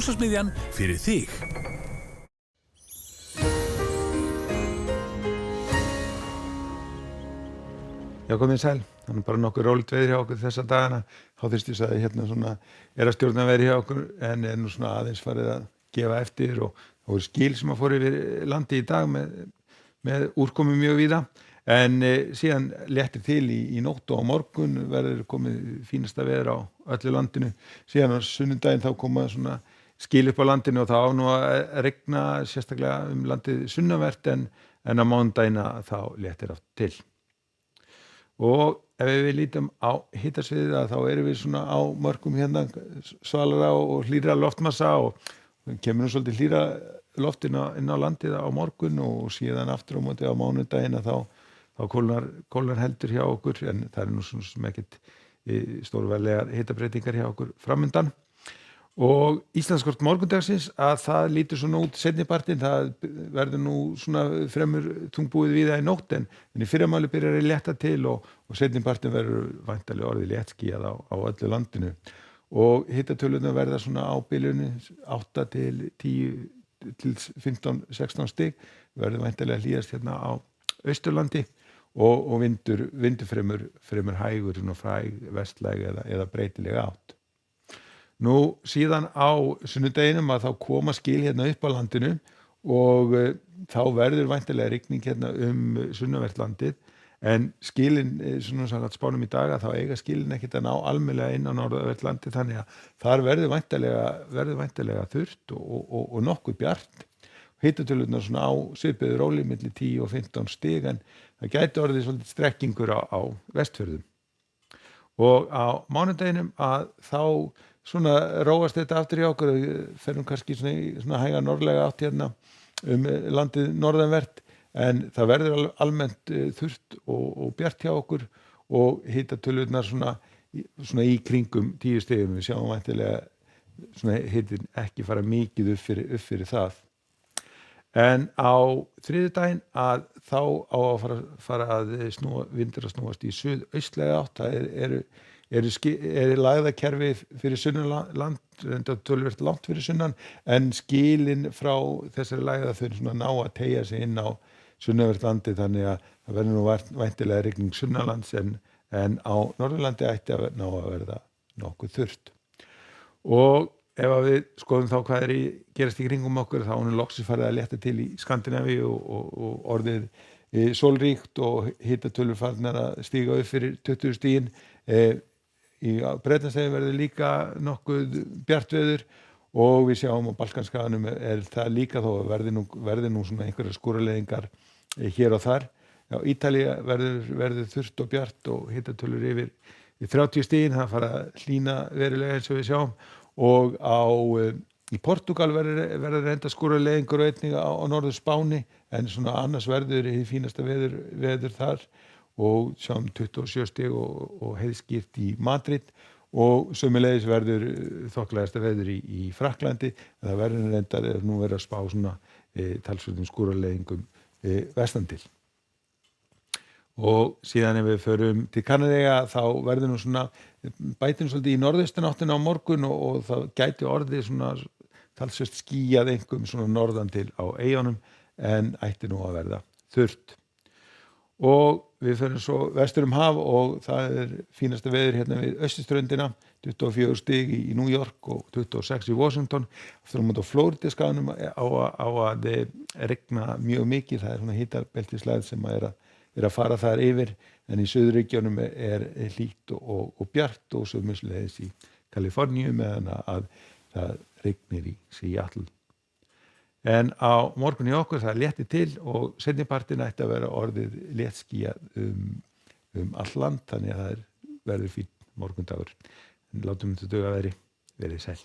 Húsasmiðjan fyrir þig. Já, komið sæl. Þannig bara nokkuð rólegt veður hjá okkur þessa dagana. Háþrýstis að hérna svona að stjórna veðri hjá okkur en nú svona aðeins farið að gefa eftir og það voru skil sem að fór yfir landi í dag með úrkomu mjög víða. En síðan léttir til í nótt og á morgun verður komið fínasta veður á öllu landinu. Síðan á sunnudaginn þá koma svona skil upp á landinu og það á nú að regna sérstaklega landið sunnanvert en á mánudaginn þá léttir átt til. Og ef við lítum á hitasviðið þá erum við svona á mörkum hérna svalara og hlýra loftmassa og kemur nú svolítið hlýra loft inn á landið á morgun og síðan aftur á móti á mánudaginn þá kólnar heldur hjá okkur en það er nú svona sem ekkert stórvægilegar hitabreytingar hjá okkur framundan. Og Íslandskort morgundagsins að það lítur svona út seinnipartinn, það verður nú svona fremur þungbúið víða í nótt en í fyrramáli byrjar að létta til og seinnipartinn verður væntanlega orðið léttskýjað á öllu landinu. Og hitatölurnar verða svona á bilinu 8 til 10 til 15, 16 stig, verður væntanlega hlýjast hérna á Austurlandi og vindur fremur hægur og fræg vestlæg eða breytileg átt. Nú síðan á sunnudeginum að þá koma skil hérna upp á landinu og þá verður væntanlega rigning hérna sunnanvert landið en skilin svona samkvæmt spánum í dag að þá eiga skilin ekkert að ná almennilega inn á norðanvert landið þannig að þar verður væntanlega þurrt og nokkuð bjart. Hitatölurnar svona á svipuðu róli milli 10 og 15 stig en það gæti orðið svolítið strekkingur á Vestfjörðum. Og á mánudeginum að þá svona róast þetta aftur hjá okkur, ferum kannski svona hæga norðlega átt hérna landið norðanvert en það verður almennt þurrt og bjart hjá okkur og hitatölurnar svona í kringum 10 stigum. Við sjáum væntanlega svona hitin ekki fara mikið upp fyrir það. En á þriðjudaginn að þá á að fara að vindur að snúast í suðaustlæga átt, það er lagðakerfi fyrir sunnanland, þetta töluvert langt fyrir sunnan, en skilin frá þessari lagða þau svona ná að teygja sig inn á sunnanvert landið þannig að það verður nú væntanlega rigning sunnanlands en á Norðurlandi ætti að ná að verða nokkuð þurrt. Og ef við skoðum þá hvað gerast í kringum okkur þá er loksins farið að létta til í Skandinavíu og orðið sólríkt og hitatölur farnar að stíga upp fyrir 20 stigin. Í Bretlandseyjum verður líka nokkuð bjart veður og við sjáum á Balkanskaganum það líka þó að verði nú svona einhverjar skúraleiðingar hér og þar. Já, Ítalía verður þurrt og bjart og hitatölur yfir 30 stigin, það fara að hlýna verulega eins og við sjáum og í Portúgal verður reynda skúraleiðingar og einnig á norður Spáni en svona annars verður hið fínasta veður þar og sjáum 27 stig og heiðskýrt í Madrid og sömuleiðis verður þokkalegasta veður í Frakklandi en það verður reyndar nú að spá svona talsverðum skúraleiðingum vestan til. Og síðan ef við förum til Kanaríeyja þá verður nú svona bætir svolítið í norðaustanáttina á morgun og það gæti orðið svona talsvert skýjað einkum svona norðan til á eyjunum en ætti nú að verða þurrt. Og við förum svo vestur haf og það fínasta veður hérna við austurströndina, 24 stig í New York og 26 í Washington. Aftur á móti á Flóridaskaganum á að regna mjög mikið, það svona hitabeltislægð sem er að fara þar yfir en í suðurríkjunum hlýtt og bjart og sömuleiðis í Kaliforníu meðan að það rignir í Seattle. En á morgun í okkur það létti til og seinnipartinn ætti að vera orðið léttskýjað all land þannig að það verður fínn morgundagur. En látum þetta duga verið sæl.